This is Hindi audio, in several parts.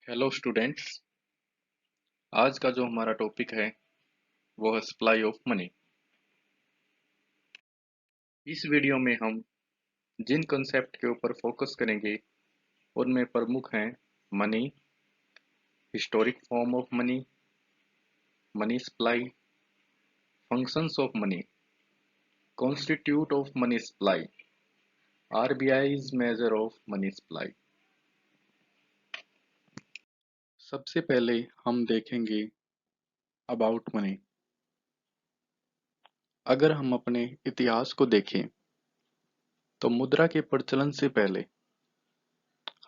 Hello students. आज का जो हमारा टॉपिक है वो है सप्लाई ऑफ मनी। इस वीडियो में हम जिन कंसेप्ट के ऊपर फोकस करेंगे उनमें प्रमुख हैं money, historic form of money, money supply, functions of money, constitute of money supply, RBI's measure of money supply. सबसे पहले हम देखेंगे अबाउट मनी। अगर हम अपने इतिहास को देखें तो मुद्रा के प्रचलन से पहले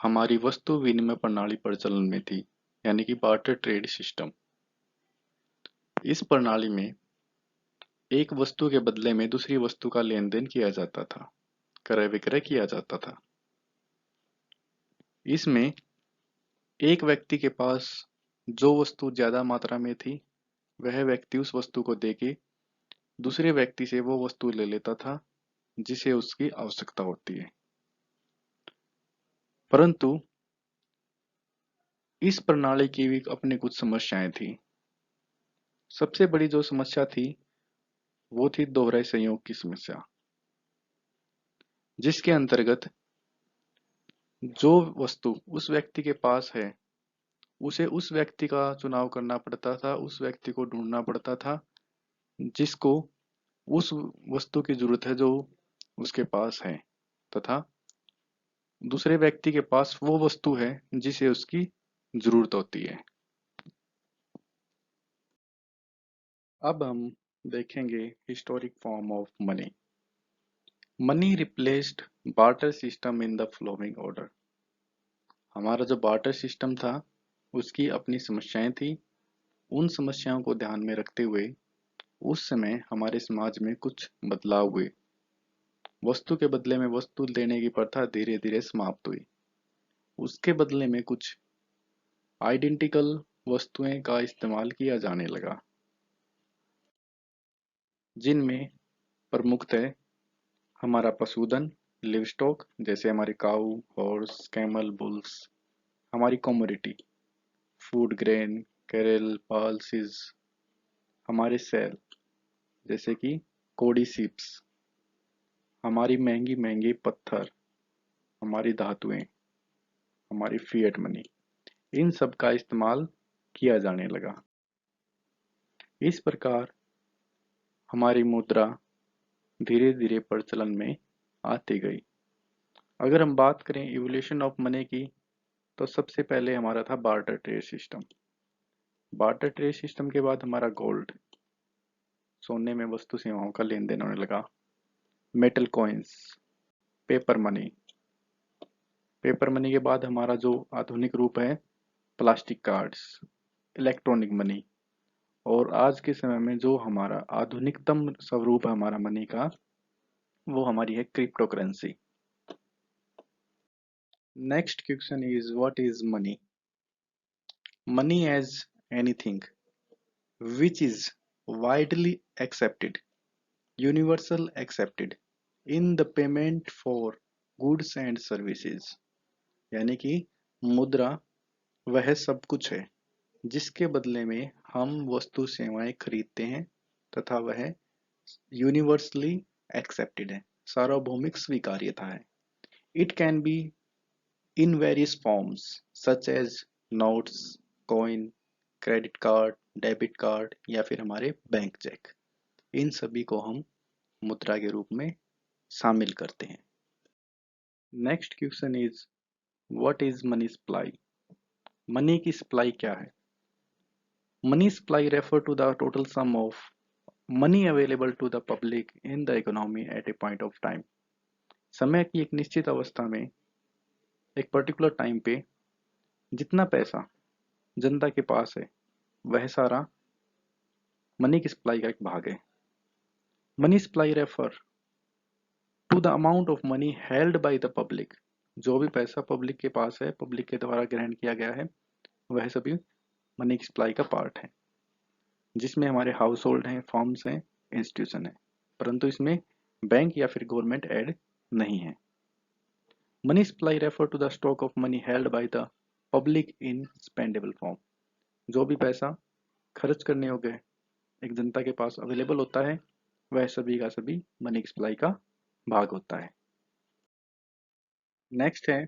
हमारी वस्तु विनिमय प्रणाली प्रचलन में थी, यानी कि बार्टर ट्रेड सिस्टम। इस प्रणाली में एक वस्तु के बदले में दूसरी वस्तु का लेन देन किया जाता था, क्रय विक्रय किया जाता था। इसमें एक व्यक्ति के पास जो वस्तु ज्यादा मात्रा में थी वह व्यक्ति उस वस्तु को देके दूसरे व्यक्ति से वो वस्तु ले लेता था जिसे उसकी आवश्यकता होती है। परंतु इस प्रणाली की भी अपनी कुछ समस्याएं थी। सबसे बड़ी जो समस्या थी वो थी दोहरे संयोग की समस्या, जिसके अंतर्गत जो वस्तु उस व्यक्ति के पास है उसे उस व्यक्ति का चुनाव करना पड़ता था, उस व्यक्ति को ढूंढना पड़ता था जिसको उस वस्तु की जरूरत है जो उसके पास है, तथा दूसरे व्यक्ति के पास वो वस्तु है जिसे उसकी जरूरत होती है। अब हम देखेंगे historic form of money. Money replaced barter system in the following order. हमारा जो बार्टर सिस्टम था उसकी अपनी समस्याएं थी। उन समस्याओं को ध्यान में रखते हुए उस समय हमारे समाज में कुछ बदलाव हुए। वस्तु के बदले में वस्तु देने की प्रथा धीरे धीरे समाप्त हुई। उसके बदले में कुछ आइडेंटिकल वस्तुएं का इस्तेमाल किया जाने लगा, जिनमें प्रमुखतः हमारा पशुधन, लिव स्टॉक, जैसे हमारी काऊ, हॉर्स, कैमल, बुल्स, हमारी commodity, food grain, cereal, pulses, हमारे सेल जैसे कि कोडी सीप्स, हमारी महंगी महंगी पत्थर, हमारी धातुएं, हमारी फिएट मनी, इन सब का इस्तेमाल किया जाने लगा। इस प्रकार हमारी मुद्रा धीरे धीरे प्रचलन में आती गई। अगर हम बात करें इवोल्यूशन ऑफ मनी की तो सबसे पहले हमारा था barter trade system. Barter trade system के बाद हमारा गोल्ड, सोने में वस्तु सेवाओं का लेन देन होने लगा। Metal coins, paper money. Paper money के बाद हमारा जो आधुनिक रूप है प्लास्टिक कार्ड्स, इलेक्ट्रॉनिक मनी, और आज के समय में जो हमारा आधुनिकतम स्वरूप है हमारा मनी का वो हमारी है cryptocurrency. Next question is what is money? Money as anything which is widely accepted, universal accepted in the payment for goods and services। यानी कि मुद्रा वह सब कुछ है जिसके बदले में हम वस्तु सेवाएं खरीदते हैं तथा वह यूनिवर्सली एक्सेप्टेड है, सार्वभौमिक स्वीकार्यता है। It can be in various forms such as notes, coin, credit card, debit card या फिर हमारे बैंक चेक। इन सभी को हम मुद्रा के रूप में शामिल करते हैं। Next question is what is money supply? Money की सप्लाई क्या है? Money supply refer to the total sum of money available to the public in the economy at a point of time. समय की एक निश्चित अवस्था में एक पर्टिकुलर टाइम पे जितना पैसा जनता के पास है वह सारा मनी की सप्लाई का एक भाग है। Money supply refer to the amount of money held by the public. जो भी पैसा पब्लिक के पास है, पब्लिक के द्वारा ग्रहण किया गया है, वह सभी मनी की सप्लाई का पार्ट है, जिसमें हमारे हाउस होल्ड हैं, फॉर्म्स हैं, इंस्टीट्यूशन है, परंतु इसमें बैंक या फिर गवर्नमेंट ऐड नहीं है। Money supply refer to the stock of money held by the public in spendable form. जो भी पैसा खर्च करने योग्य एक जनता के पास अवेलेबल होता है वह सभी का सभी मनी सप्लाई का भाग होता है। नेक्स्ट है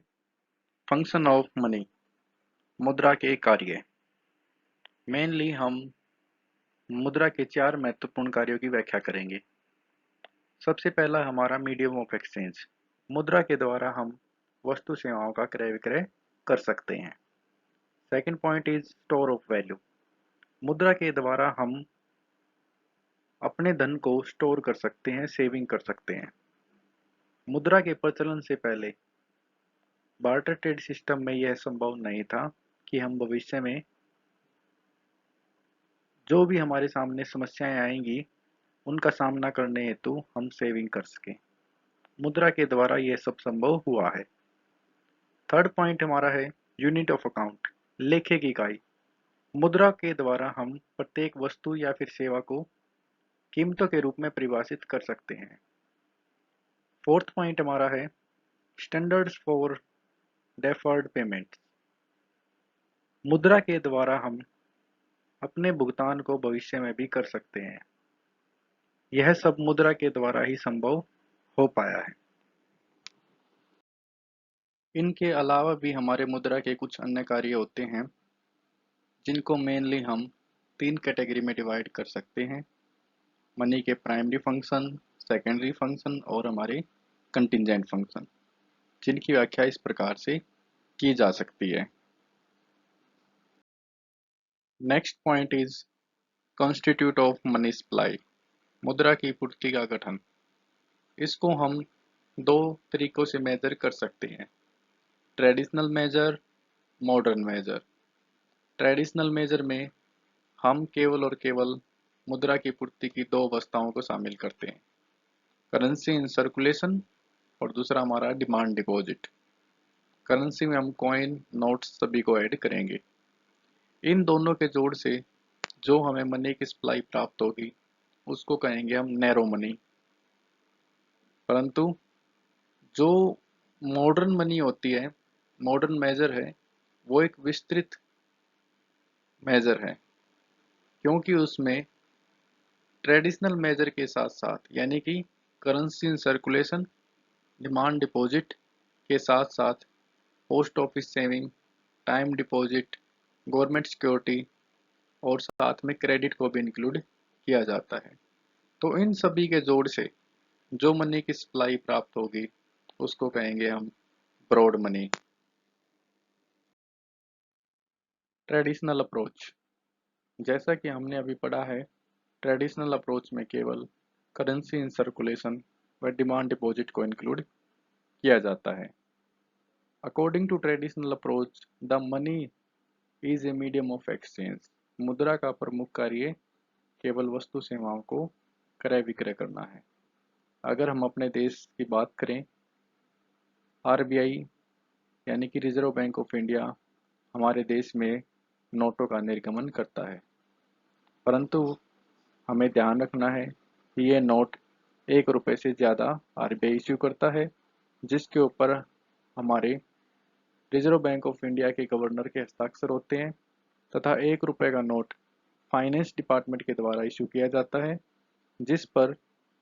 फंक्शन ऑफ मनी, मुद्रा के कार्य। मेनली हम मुद्रा के 4 महत्वपूर्ण कार्यों की व्याख्या करेंगे। सबसे पहला हमारा मीडियम ऑफ एक्सचेंज, मुद्रा के द्वारा हम वस्तु सेवाओं का क्रय विक्रय कर सकते हैं। Second point is store of value, मुद्रा के द्वारा हम अपने धन को स्टोर कर सकते हैं, सेविंग कर सकते हैं। मुद्रा के प्रचलन से पहले बार्टर ट्रेड सिस्टम में यह संभव नहीं था कि हम भविष्य में जो भी हमारे सामने समस्याएं आएंगी उनका सामना करने हेतु हम सेविंग कर सकें। मुद्रा के द्वारा यह सब संभव हुआ है। थर्ड पॉइंट हमारा है यूनिट ऑफ अकाउंट, लेखे की इकाई। मुद्रा के द्वारा हम प्रत्येक वस्तु या फिर सेवा को कीमतों के रूप में परिभाषित कर सकते हैं। फोर्थ पॉइंट हमारा है स्टैंडर्ड्स फॉर डेफर्ड पेमेंट, मुद्रा के द्वारा हम अपने भुगतान को भविष्य में भी कर सकते हैं। यह सब मुद्रा के द्वारा ही संभव हो पाया है। इनके अलावा भी हमारे मुद्रा के कुछ अन्य कार्य होते हैं जिनको मेनली हम 3 कैटेगरी में डिवाइड कर सकते हैं। मनी के प्राइमरी फंक्शन, सेकेंडरी फंक्शन और हमारे कंटिजेंट फंक्शन, जिनकी व्याख्या इस प्रकार से की जा सकती है। Next point is constitute of money supply, मुद्रा की पूर्ति का गठन। इसको हम 2 तरीकों से मेजर कर सकते हैं, traditional measure, modern measure. Traditional measure में हम केवल और केवल मुद्रा की पूर्ति की 2 अवस्थाओं को शामिल करते हैं, करेंसी इन सर्कुलेशन और दूसरा हमारा डिमांड डिपॉजिट। करेंसी में हम कॉइन, नोट्स सभी को ऐड करेंगे। इन दोनों के जोड़ से जो हमें मनी की सप्लाई प्राप्त होगी उसको कहेंगे हम नैरो मनी। परंतु जो मॉडर्न मनी होती है, मॉडर्न मेजर है, वो एक विस्तृत मेजर है क्योंकि उसमें ट्रेडिशनल मेजर के साथ साथ यानी कि currency in circulation, demand deposit के साथ साथ post office saving, time deposit, government security और साथ में क्रेडिट को भी इंक्लूड किया जाता है। तो इन सभी के जोड़ से जो मनी की सप्लाई प्राप्त होगी उसको कहेंगे हम ब्रॉड मनी। ट्रेडिशनल अप्रोच, जैसा कि हमने अभी पढ़ा है, ट्रेडिशनल अप्रोच में केवल करेंसी इन सर्कुलेशन व डिमांड डिपॉजिट को इंक्लूड किया जाता है। According to traditional approach the money is a medium of exchange, मुद्रा का प्रमुख कार्य केवल वस्तु सेवाओं को क्रय विक्रय करना है। अगर हम अपने देश की बात करें, आरबीआई यानी कि रिजर्व बैंक ऑफ इंडिया हमारे देश में नोटों का निर्गमन करता है, परंतु हमें ध्यान रखना है कि ये नोट 1 रुपये से ज़्यादा आरबीआई इश्यू करता है, जिसके ऊपर हमारे रिजर्व बैंक ऑफ इंडिया के गवर्नर के हस्ताक्षर होते हैं तथा 1 रुपये का नोट फाइनेंस डिपार्टमेंट के द्वारा इशू किया जाता है, जिस पर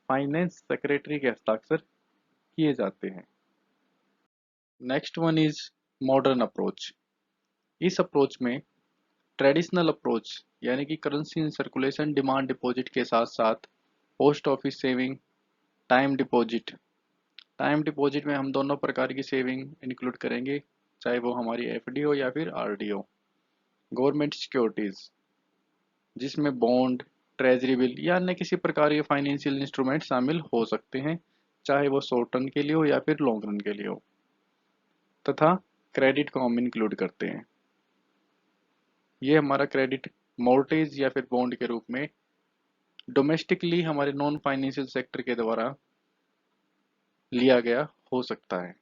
फाइनेंस सेक्रेटरी के हस्ताक्षर किए जाते हैं। Next one is modern approach. इस अप्रोच में ट्रेडिशनल अप्रोच यानी कि currency in circulation, demand deposit के साथ साथ post office saving, time deposit. Time deposit में हम दोनों प्रकार की सेविंग इंक्लूड करेंगे, चाहे वो हमारी एफडी हो या फिर आरडी हो। गवर्नमेंट सिक्योरिटीज जिसमें बॉन्ड, ट्रेजरी बिल या अन्य किसी प्रकार के फाइनेंशियल इंस्ट्रूमेंट शामिल हो सकते हैं, चाहे वो शॉर्ट रन के लिए हो या फिर लॉन्ग रन के लिए हो। तथा क्रेडिट को हम इंक्लूड करते हैं। ये हमारा क्रेडिट मॉर्टेज या फिर बॉन्ड के रूप में डोमेस्टिकली हमारे नॉन फाइनेंशियल सेक्टर के द्वारा लिया गया हो सकता है।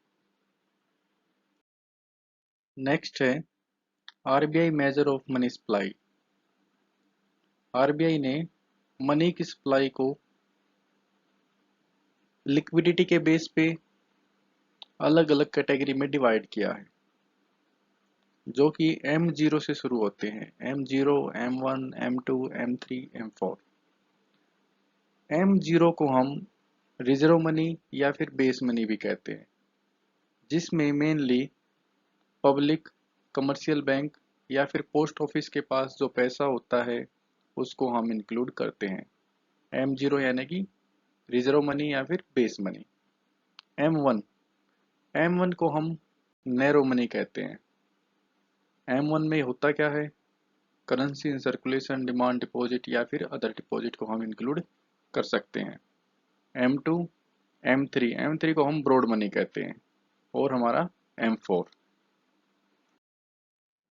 नेक्स्ट है RBI major of money supply. RBI ने मनी की सप्लाई को लिक्विडिटी के बेस पे अलग अलग कैटेगरी में डिवाइड किया है। जो कि M0 से शुरू होते हैं। M0, M1, M2, M3, M4। M0 को हम रिजर्व मनी या फिर बेस मनी भी कहते हैं, जिसमें मेनली पब्लिक, कमर्शियल बैंक या फिर पोस्ट ऑफिस के पास जो पैसा होता है उसको हम इंक्लूड करते हैं। M0 यानी कि रिजर्व मनी या फिर बेस मनी। M1, M1 को हम नैरो मनी कहते हैं। M1 में होता क्या है? Currency in circulation, demand deposit या फिर अदर डिपॉजिट को हम इंक्लूड कर सकते हैं। M2, M3 को हम ब्रॉड मनी कहते हैं। और हमारा M4।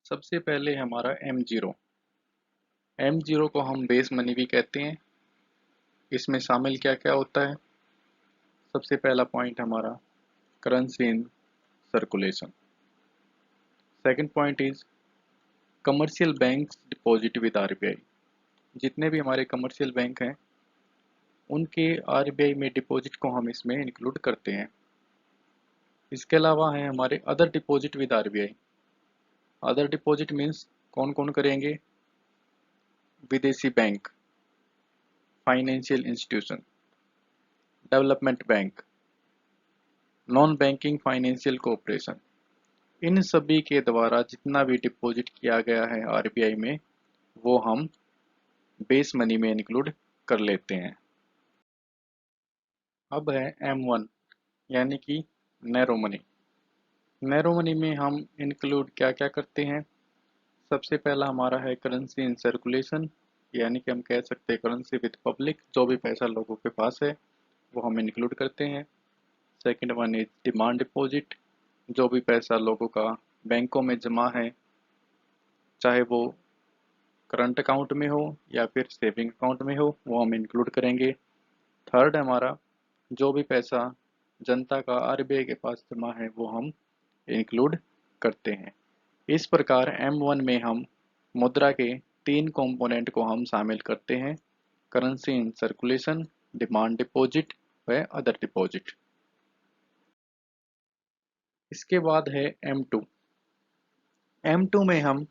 सबसे पहले हमारा M0। M0 को हम बेस मनी भी कहते हैं। इसमें शामिल क्या क्या होता है? सबसे पहला पॉइंट हमारा currency in circulation. Second point is commercial bank deposit with RBI। जितने भी हमारे कमर्शियल बैंक हैं उनके RBI में डिपॉजिट को हम इसमें इंक्लूड करते हैं। इसके अलावा है हमारे other deposit with RBI। Other deposit means कौन कौन करेंगे? विदेशी bank, financial institution, development bank, non banking financial corporation. इन सभी के द्वारा जितना भी डिपॉजिट किया गया है RBI में वो हम बेस मनी में इंक्लूड कर लेते हैं। अब है M1 यानी कि नैरो मनी। नैरो मनी में हम इंक्लूड क्या क्या करते हैं? सबसे पहला हमारा है करेंसी इन सर्कुलेशन, यानी कि हम कह सकते हैं करेंसी विद पब्लिक। जो भी पैसा लोगों के पास है वो हम इंक्लूड करते हैं। Second one is demand deposit. जो भी पैसा लोगों का बैंकों में जमा है, चाहे वो करंट अकाउंट में हो या फिर सेविंग अकाउंट में हो, वो हम इंक्लूड करेंगे। थर्ड हमारा जो भी पैसा जनता का RBI के पास जमा है वो हम इंक्लूड करते हैं। इस प्रकार M1 में हम मुद्रा के 3 कंपोनेंट को हम शामिल करते हैं: currency in circulation, demand deposit व अदर डिपॉजिट। इसके बाद है M2। M2 में हम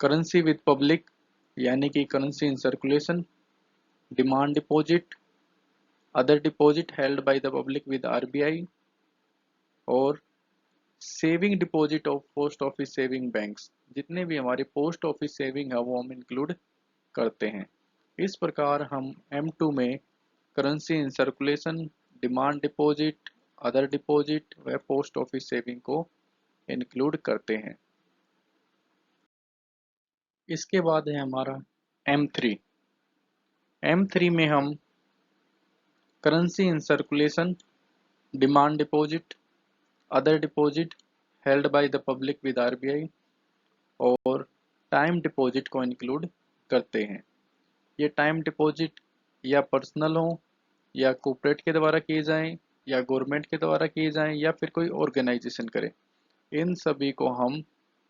करेंसी विद पब्लिक यानी कि currency in circulation, demand deposit, other deposit held by the public with RBI और saving deposit of post office saving banks. जितने भी हमारे पोस्ट ऑफिस सेविंग है वो हम इंक्लूड करते हैं। इस प्रकार हम M2 में currency in circulation, demand deposit, other deposit व पोस्ट ऑफिस सेविंग को इंक्लूड करते हैं। इसके बाद है हमारा M3। M3 में हम currency in circulation, demand deposit, other deposit held by the public with RBI और टाइम डिपॉजिट को इंक्लूड करते हैं। ये टाइम डिपॉजिट या पर्सनल हो या कॉर्पोरेट के द्वारा किए जाएं या गवर्नमेंट के द्वारा किए जाएं या फिर कोई ऑर्गेनाइजेशन करे, इन सभी को हम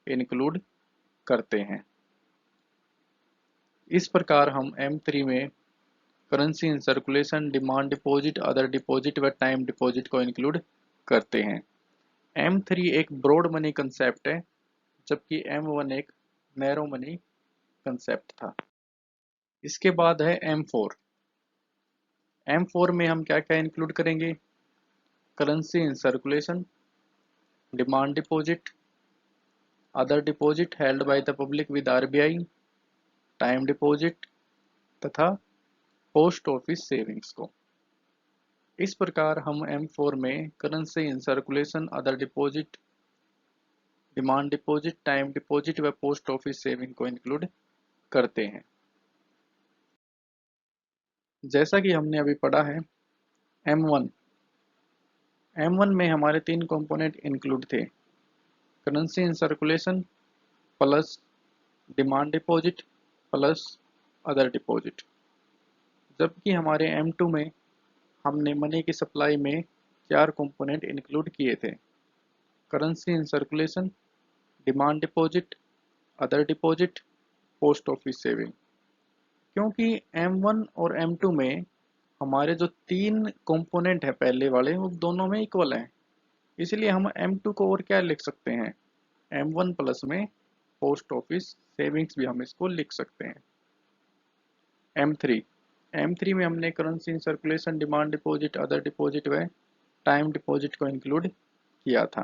इंक्लूड करते हैं। इस प्रकार हम M3 में currency in circulation, demand deposit, other deposit व टाइम डिपॉजिट को इंक्लूड करते हैं। M3 एक ब्रॉड मनी कंसेप्ट है, जबकि M1 एक नैरो मनी कंसेप्ट था। इसके बाद है M4। M4 में हम क्या क्या इंक्लूड करेंगे? Currency in circulation, demand deposit, other deposit held by the public with RBI, time deposit तथा पोस्ट ऑफिस सेविंग्स को। इस प्रकार हम M4 में currency in circulation, other deposit, demand deposit, time deposit व पोस्ट ऑफिस सेविंग को इंक्लूड करते हैं। जैसा कि हमने अभी पढ़ा है M1। M1 में हमारे 3 कंपोनेंट इंक्लूड थे: currency in circulation plus demand deposit plus other deposit. जबकि हमारे M2 में हमने मनी की सप्लाई में 4 कंपोनेंट इंक्लूड किए थे: currency in circulation, demand deposit, other deposit, post office saving. क्योंकि M1 और M2 में हमारे जो 3 कंपोनेंट है पहले वाले वो दोनों में इक्वल हैं, इसलिए हम M2 को और क्या लिख सकते हैं? M1 प्लस में पोस्ट ऑफिस सेविंग्स भी हम इसको लिख सकते हैं। M3 में हमने currency in circulation, demand deposit, other deposit व टाइम डिपॉजिट को इंक्लूड किया था।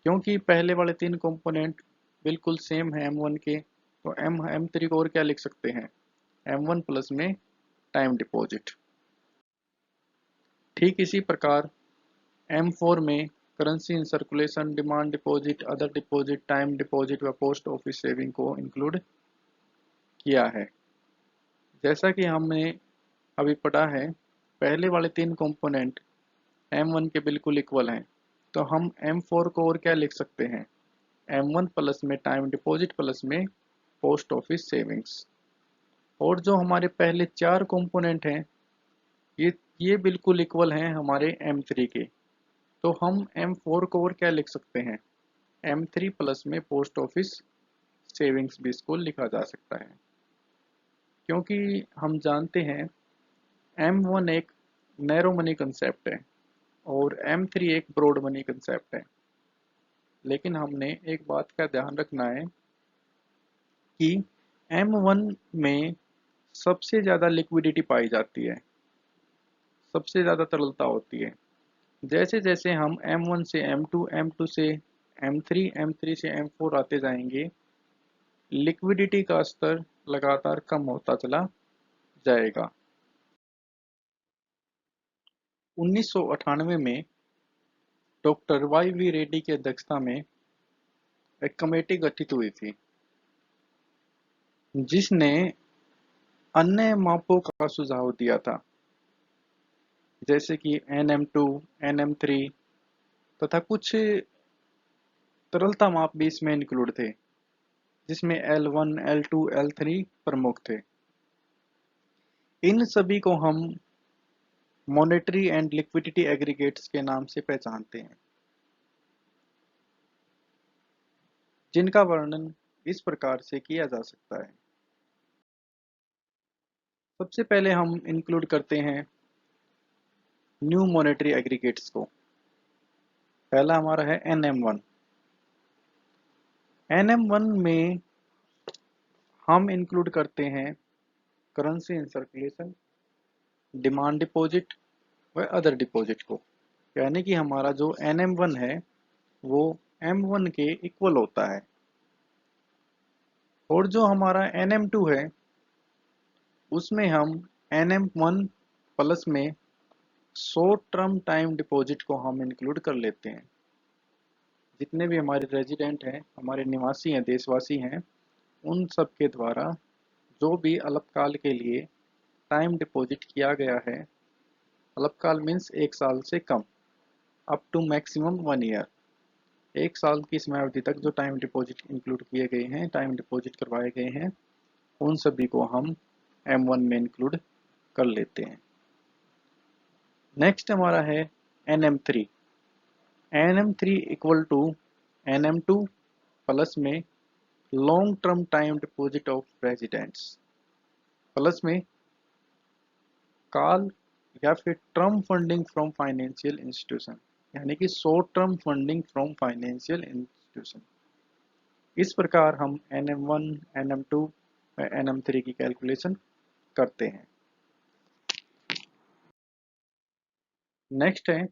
क्योंकि पहले वाले तीन कंपोनेंट बिल्कुल सेम है M1 के, तो M3 को और क्या लिख सकते हैं, M1 प्लस में टाइम डिपॉजिट। ठीक इसी प्रकार M4 में currency in circulation, demand deposit, other deposit, time deposit व पोस्ट ऑफिस सेविंग को इंक्लूड किया है। जैसा कि हमने अभी पढ़ा है, पहले वाले तीन कंपोनेंट M1 के बिल्कुल इक्वल हैं, तो हम M4 को और क्या लिख सकते हैं, M1 प्लस में टाइम डिपॉजिट प्लस में पोस्ट ऑफिस सेविंग्स। और जो हमारे पहले चार कंपोनेंट हैं, ये बिल्कुल इक्वल हैं हमारे M3 के, तो हम M4 को और क्या लिख सकते हैं, M3 प्लस में पोस्ट ऑफिस सेविंग्स भी इसको लिखा जा सकता है। क्योंकि हम जानते हैं M1 एक नैरो मनी कंसेप्ट है और M3 एक ब्रॉड मनी कंसेप्ट है। लेकिन हमने एक बात का ध्यान रखना है कि M1 में सबसे ज़्यादा लिक्विडिटी पाई जाती है, सबसे ज़्यादा तरलता होती है। जैसे जैसे हम M1 से M2, M2 से M3, M3 से M4 आते जाएंगे, लिक्विडिटी का स्तर लगातार कम होता चला जाएगा। 1998 में डॉक्टर वाई वी रेड्डी की अध्यक्षता में एक कमेटी गठित हुई थी, जिसने अन्य मापों का सुझाव दिया था, जैसे कि NM2, NM3 तथा कुछ तरलता माप भी इसमें इंक्लूड थे, जिसमें L1, L2, L3 प्रमुख थे। इन सभी को हम मॉनेटरी एंड लिक्विडिटी एग्रीगेट्स के नाम से पहचानते हैं, जिनका वर्णन इस प्रकार से किया जा सकता है। सबसे पहले हम इंक्लूड करते हैं न्यू मॉनेटरी एग्रीगेट्स को। पहला हमारा है NM1। NM1 में हम इंक्लूड करते हैं currency in circulation, demand deposit व अदर डिपॉजिट को। यानी कि हमारा जो NM1 है वो M1 के इक्वल होता है। और जो हमारा NM2 है उसमें हम NM1 प्लस में शॉर्ट टर्म टाइम डिपॉजिट को हम इंक्लूड कर लेते हैं। जितने भी हमारे रेजिडेंट हैं, हमारे निवासी हैं, देशवासी हैं, उन सब के द्वारा जो भी अल्पकाल के लिए टाइम डिपॉजिट किया गया है, अल्पकाल मीन्स एक साल से कम, अप टू मैक्सिमम 1 ईयर, एक साल की समयावधि तक जो टाइम डिपॉजिट इंक्लूड किए गए हैं, टाइम डिपॉजिट करवाए गए हैं, उन सभी को हम M1 में इंक्लूड कर लेते हैं। नेक्स्ट हमारा है NM3। NM3 equal to NM2 plus में long term time deposit of residents plus में कॉल या फिर term funding from financial institution, यानी कि short term funding from financial institution. इस प्रकार हम NM1, NM2 व NM3 की कैलकुलेशन करते हैं। नेक्स्ट है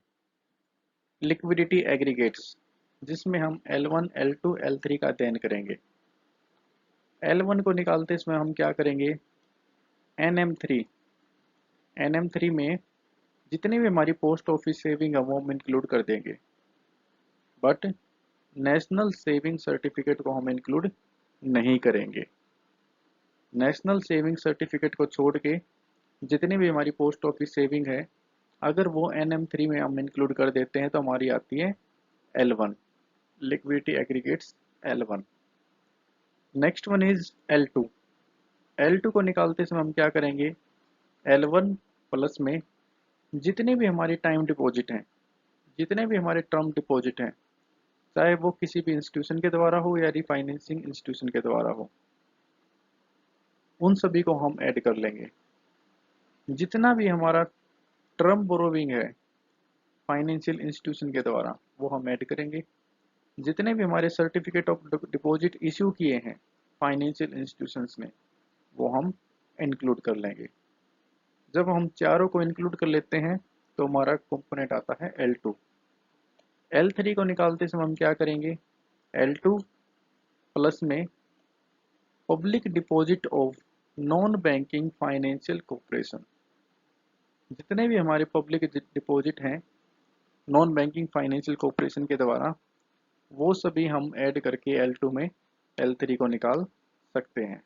लिक्विडिटी एग्रीगेट्स, जिसमें हम L1, L2, L3 का अध्ययन करेंगे। L1 को निकालते इसमें हम क्या करेंगे, NM3। NM3 में जितनी भी हमारी पोस्ट ऑफिस सेविंग है वो हम इंक्लूड कर देंगे, बट नेशनल सेविंग सर्टिफिकेट को हम इंक्लूड नहीं करेंगे। नेशनल सेविंग सर्टिफिकेट को छोड़ के जितनी भी हमारी पोस्ट ऑफिस सेविंग है, अगर वो NM3 में हम इंक्लूड कर देते हैं तो हमारी आती है L1, liquidity aggregates L1। Next one is L2। L2 को निकालते समय हम क्या करेंगे, L1 प्लस में जितने भी हमारे टाइम डिपॉजिट हैं, जितने भी हमारे टर्म डिपॉजिट हैं, चाहे वो किसी भी इंस्टीट्यूशन के द्वारा हो या रिफाइनेंसिंग इंस्टीट्यूशन के द्वारा हो, उन सभी को हम ऐड कर लेंगे। जितना भी हमारा टर्म बोरोविंग है फाइनेंशियल इंस्टीट्यूशन के द्वारा, वो हम ऐड करेंगे। जितने भी हमारे सर्टिफिकेट ऑफ डिपॉजिट इश्यू किए हैं फाइनेंशियल इंस्टीट्यूशंस ने, वो हम इंक्लूड कर लेंगे। जब हम चारों को इंक्लूड कर लेते हैं तो हमारा कंपोनेंट आता है L2। L3 को निकालते समय हम क्या करेंगे, L2 प्लस में public deposit of non banking financial corporation. जितने भी हमारे पब्लिक डिपॉजिट हैं नॉन बैंकिंग फाइनेंशियल कॉर्पोरेशन के द्वारा, वो सभी हम ऐड करके L2 में L3 को निकाल सकते हैं।